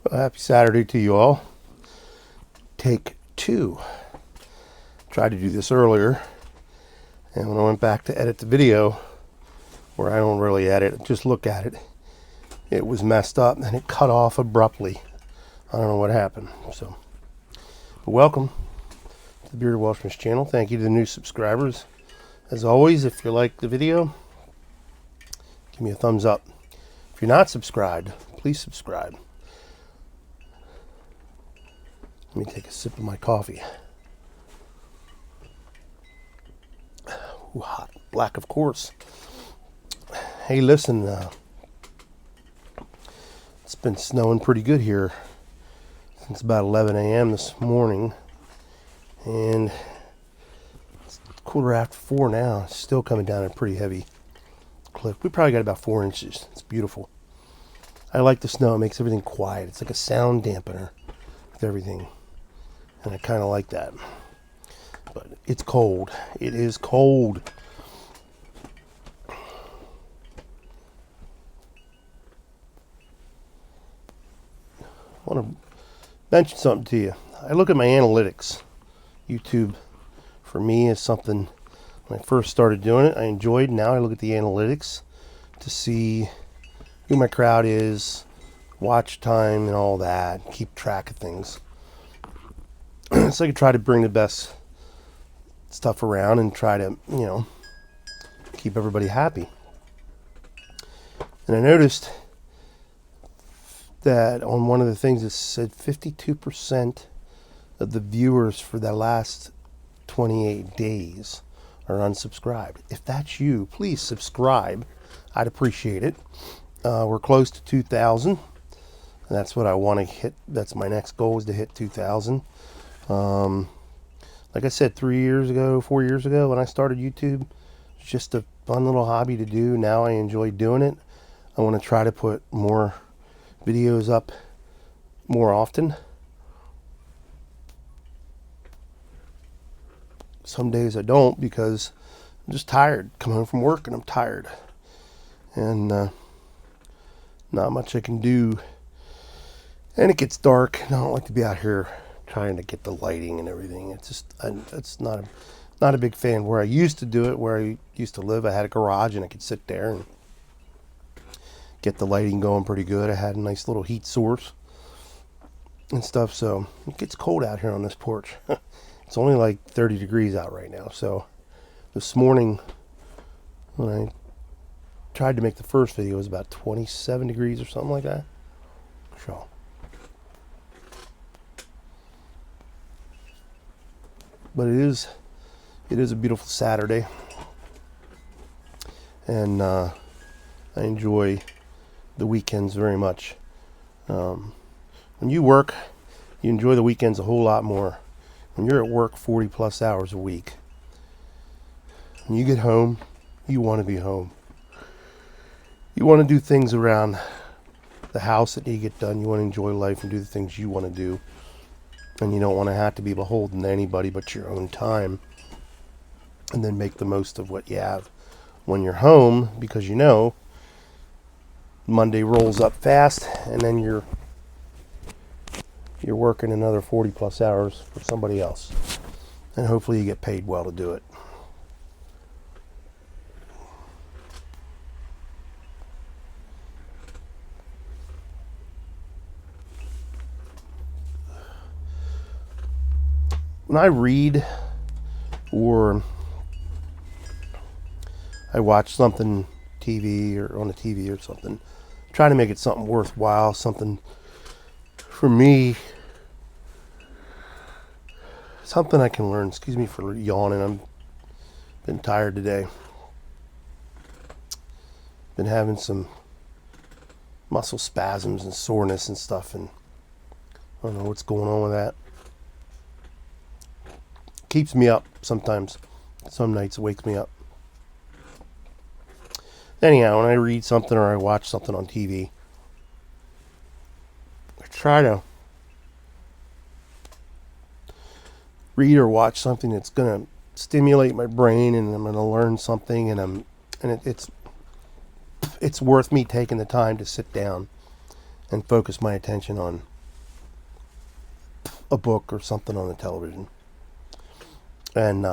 Well, happy Saturday to you all. Take two. Tried to do this earlier, and when I went back to edit the video, where I don't really edit, just look at it, it was messed up and it cut off abruptly. I don't know what happened. But welcome to the Bearded Welshman's channel. Thank you to the new subscribers. As always, if you like the video, give me a thumbs up. If you're not subscribed, please subscribe. Let me take a sip of my coffee. Ooh, hot. Black, of course. Hey, listen, it's been snowing pretty good here since about 11 a.m. this morning. And it's 4:15 now. It's still coming down at a pretty heavy clip. We probably got about 4 inches. It's beautiful. I like the snow. It makes everything quiet. It's like a sound dampener with everything. And I kind of like that. But it's cold. It is cold. I want to mention something to you. I look at my analytics. YouTube, for me, is something, when I first started doing it, I enjoyed. Now I look at the analytics to see who my crowd is, watch time and all that, keep track of things. So I can try to bring the best stuff around and try to, keep everybody happy. And I noticed that on one of the things it said 52% of the viewers for the last 28 days are unsubscribed. If that's you, please subscribe. I'd appreciate it. We're close to 2,000. And that's what I want to hit. That's my next goal, is to hit 2,000. Like I said, 4 years ago, when I started YouTube, it's just a fun little hobby to do. Now I enjoy doing it. I want to try to put more videos up more often. Some days I don't, because I'm just tired. Come home from work and I'm tired. And not much I can do. And it gets dark, and I don't like to be out here trying to get the lighting and everything. It's just, it's not a big fan. Where I used to do it, where I used to live, I had a garage and I could sit there and get the lighting going pretty good. I had a nice little heat source and stuff. So it gets cold out here on this porch. It's only like 30 degrees out right now. So this morning, when I tried to make the first video, it was about 27 degrees or something like that. So but it is a beautiful Saturday, and I enjoy the weekends very much. When you work, you enjoy the weekends a whole lot more. When you're at work 40 plus hours a week, when you get home, you want to be home. You want to do things around the house that need to get done. You want to enjoy life and do the things you want to do. And you don't want to have to be beholden to anybody but your own time. And then make the most of what you have when you're home, because Monday rolls up fast, and then you're working another 40 plus hours for somebody else. And hopefully you get paid well to do it. When I read or I watch something TV or on the TV or something, try to make it something worthwhile, something for me, something I can learn. Excuse me for yawning. I've been tired today. Been having some muscle spasms and soreness and stuff, and I don't know what's going on with that. Keeps me up sometimes. Some nights it wakes me up. Anyhow, when I read something or I watch something on TV, I try to read or watch something that's going to stimulate my brain, and I'm going to learn something, and it's worth me taking the time to sit down and focus my attention on a book or something on the television. And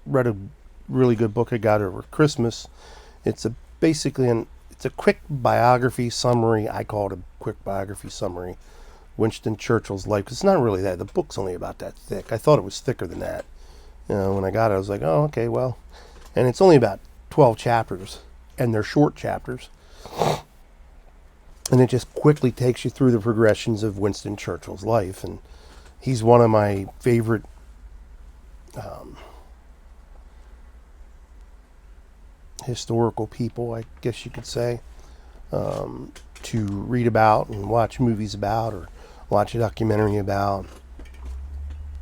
read a really good book I got over Christmas. It's it's a quick biography summary. I call it a quick biography summary. Winston Churchill's life. 'Cause it's not really that. The book's only about that thick. I thought it was thicker than that. When I got it, I was like, oh, okay, well. And it's only about 12 chapters. And they're short chapters. And it just quickly takes you through the progressions of Winston Churchill's life. And he's one of my favorite historical people, I guess you could say, to read about and watch movies about or watch a documentary about.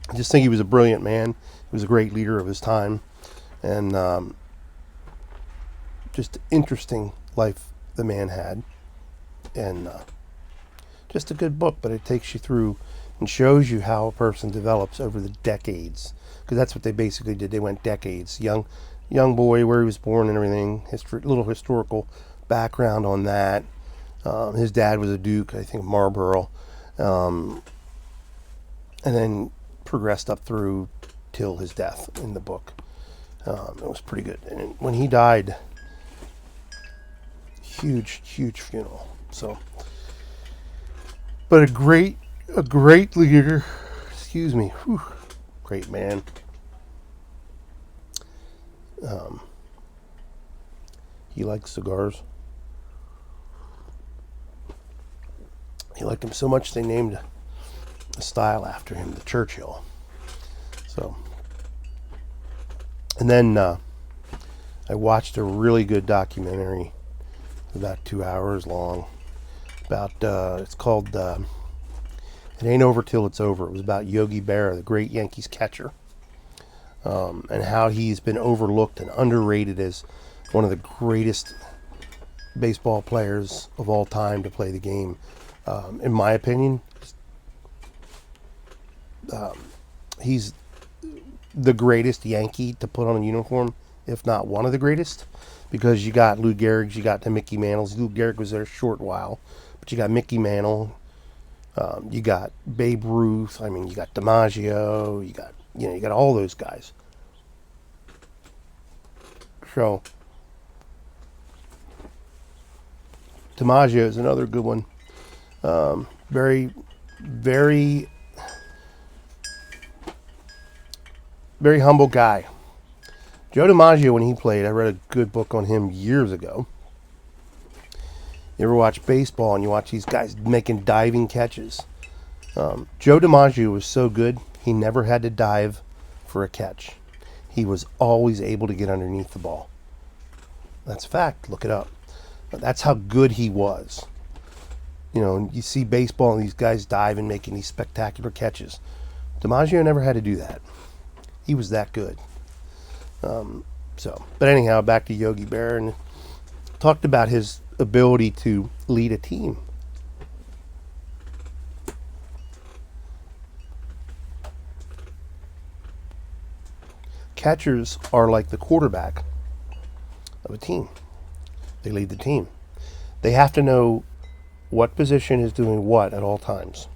I just think he was a brilliant man. He was a great leader of his time. And just interesting life the man had. And just a good book, but it takes you through and shows you how a person develops over the decades. Because that's what they basically did. They went decades. Young boy, where he was born and everything. Little historical background on that. His dad was a duke, I think, of Marlborough. And then progressed up through till his death in the book. It was pretty good. And when he died, huge funeral. So, but a great leader. Excuse me. Whew, great man. He liked cigars. He liked them so much they named a style after him, the Churchill. So, and then I watched a really good documentary, about 2 hours long, about it's called It Ain't Over Till It's Over. It was about Yogi Bear, the great Yankees catcher, and how he's been overlooked and underrated as one of the greatest baseball players of all time to play the game. In my opinion, he's the greatest Yankee to put on a uniform, if not one of the greatest, because you got Lou Gehrig's, you got the Mickey Mantles. Lou Gehrig was there a short while, but you got Mickey Mantle, you got Babe Ruth. I mean, you got DiMaggio, you got all those guys. So DiMaggio is another good one. Very humble guy. Joe DiMaggio, when he played, I read a good book on him years ago. You ever watch baseball and you watch these guys making diving catches? Joe DiMaggio was so good, he never had to dive for a catch. He was always able to get underneath the ball. That's a fact. Look it up. That's how good he was. You see baseball and these guys dive and making these spectacular catches. DiMaggio never had to do that. He was that good. But anyhow, back to Yogi Bear, and talked about his ability to lead a team. Catchers are like the quarterback of a team. They lead the team. They have to know what position is doing what at all times.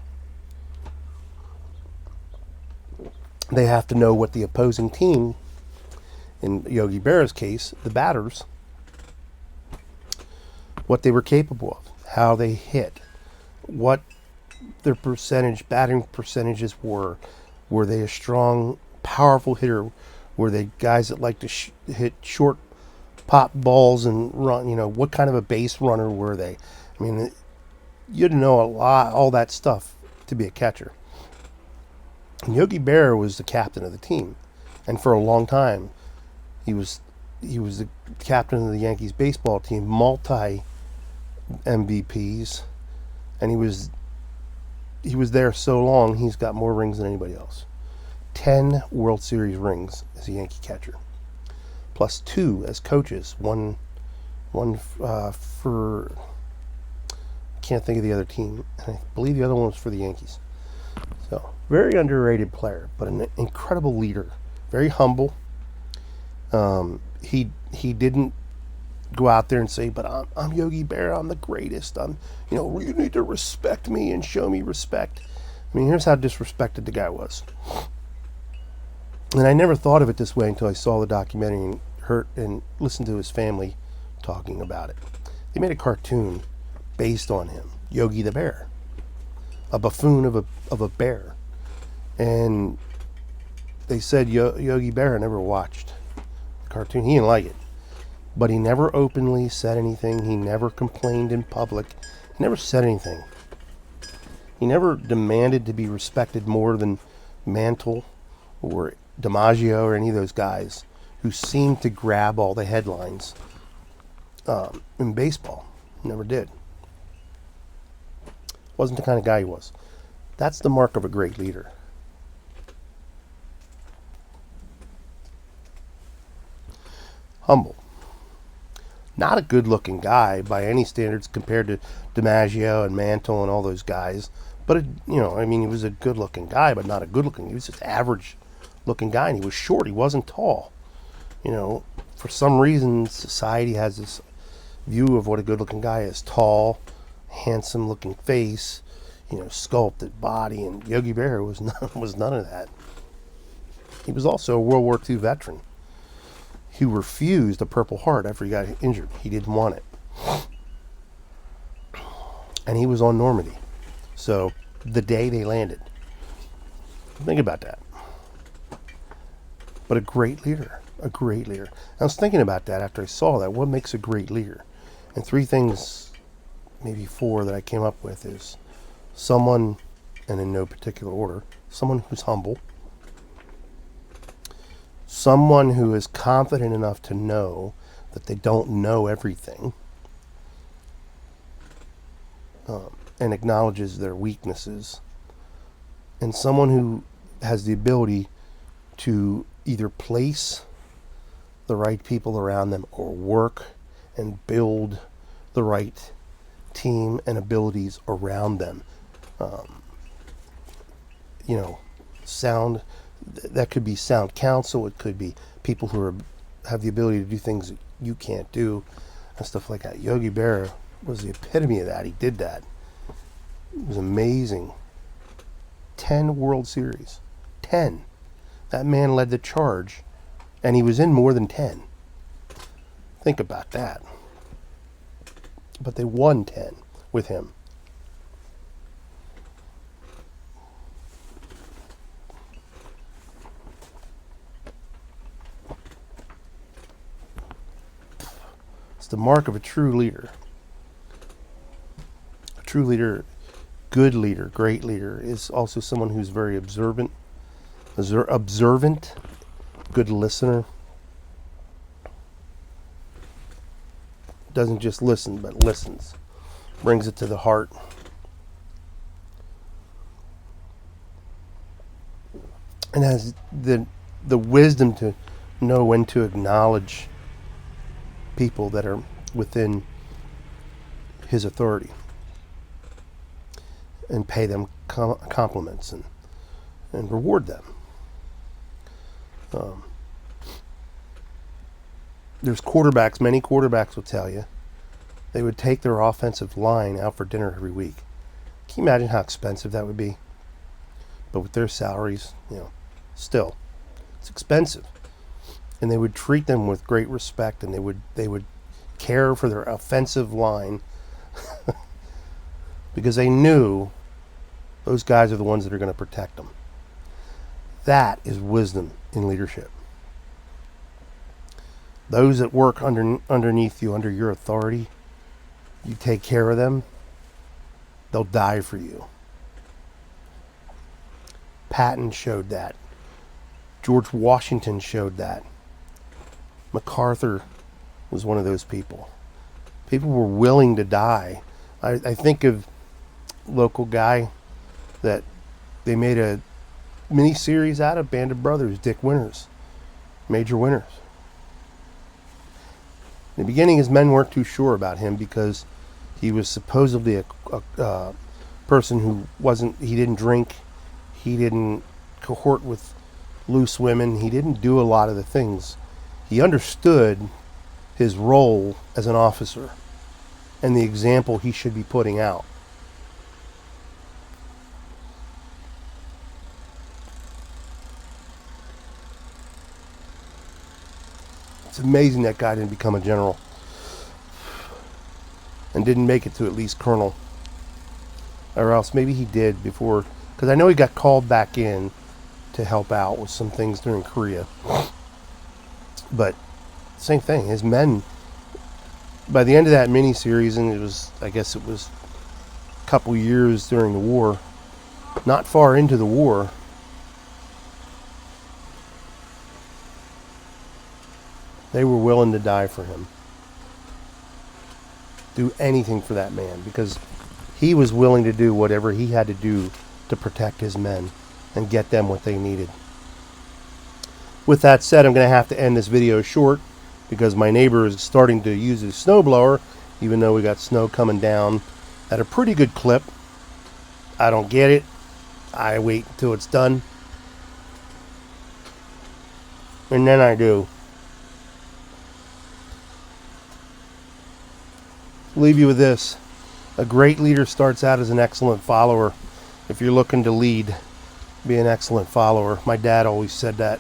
They have to know what the opposing team, in Yogi Bear's case, the batters, what they were capable of, how they hit, what their batting percentages were. Were they a strong, powerful hitter? Were they guys that like to hit short pop balls and run? What kind of a base runner were they? I mean, you had to know all that stuff to be a catcher. And Yogi Bear was the captain of the team, and for a long time, he was the captain of the Yankees baseball team, multi MVPs, and he was there so long. He's got more rings than anybody else. 10 World Series rings as a Yankee catcher, plus 2 as coaches. One for, can't think of the other team. I believe the other one was for the Yankees. So very underrated player, but an incredible leader. Very humble. He didn't go out there and say, "But I'm Yogi Bear. I'm the greatest. You need to respect me and show me respect." I mean, here's how disrespected the guy was. And I never thought of it this way until I saw the documentary and listened to his family talking about it. They made a cartoon based on him, Yogi the Bear, a buffoon of a bear. And they said Yogi Bear never watched the cartoon. He didn't like it. But he never openly said anything. He never complained in public. He never said anything. He never demanded to be respected more than Mantle or DiMaggio or any of those guys who seemed to grab all the headlines in baseball. Never did. Wasn't the kind of guy he was. That's the mark of a great leader. Humble. Not a good-looking guy by any standards compared to DiMaggio and Mantle and all those guys. But, he was a good-looking guy, but not a good-looking. He was just average-looking guy, and he was short. He wasn't tall. For some reason, society has this view of what a good-looking guy is. Tall, handsome-looking face, sculpted body, and Yogi Bear was none of that. He was also a World War II veteran. He refused a Purple Heart after he got injured. He didn't want it. And he was on Normandy. So, the day they landed. Think about that. But a great leader. A great leader. I was thinking about that after I saw that. What makes a great leader? And 3 things, maybe 4 that I came up with is someone, and in no particular order, someone who's humble. Someone who is confident enough to know that they don't know everything and acknowledges their weaknesses. And someone who has the ability to either place the right people around them or work and build the right team and abilities around them. That could be sound counsel. It could be people who have the ability to do things that you can't do and stuff like that. Yogi Bear was the epitome of that. He did that. It was amazing. 10 World Series. 10. That man led the charge, and he was in more than 10. Think about that. But they won 10 with him. The mark of a true leader. A true leader, good leader, great leader is also someone who's very observant, good listener. Doesn't just listen, but listens. Brings it to the heart. And has the wisdom to know when to acknowledge people that are within his authority and pay them compliments and reward them. There's quarterbacks, many quarterbacks will tell you, they would take their offensive line out for dinner every week. Can you imagine how expensive that would be? But with their salaries, still, it's expensive. And they would treat them with great respect, and they would care for their offensive line because they knew those guys are the ones that are going to protect them. That is wisdom in leadership. Those that work underneath you, under your authority, you take care of them, they'll die for you. Patton showed that. George Washington showed that. MacArthur was one of those people. People were willing to die. I think of a local guy that they made a mini-series out of, Band of Brothers, Dick Winters, Major Winters. In the beginning, his men weren't too sure about him because he was supposedly a person who he didn't drink, he didn't cohort with loose women, he didn't do a lot of the things. He understood his role as an officer and the example he should be putting out. It's amazing that guy didn't become a general and didn't make it to at least colonel. Or else maybe he did before, because I know he got called back in to help out with some things during Korea. But same thing, his men, by the end of that miniseries, and I guess it was a couple years during the war, not far into the war, they were willing to die for him. Do anything for that man, because he was willing to do whatever he had to do to protect his men and get them what they needed. With that said, I'm going to have to end this video short because my neighbor is starting to use his snowblower, even though we got snow coming down at a pretty good clip. I don't get it. I wait until it's done, and then I do. Leave you with this. A great leader starts out as an excellent follower. If you're looking to lead, be an excellent follower. My dad always said that.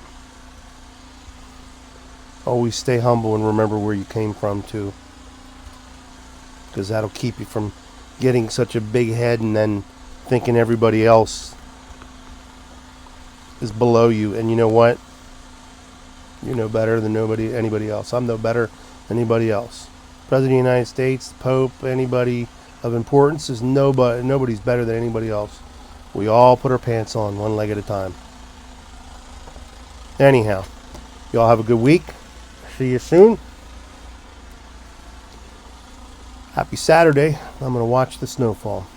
Always stay humble and remember where you came from too, because that'll keep you from getting such a big head and then thinking everybody else is below you. And you know what? You're no better than anybody else. I'm no better than anybody else. President of the United States, the Pope, anybody of importance is nobody's better than anybody else. We all put our pants on one leg at a time. Anyhow, y'all have a good week. See you soon. Happy Saturday. I'm going to watch the snowfall.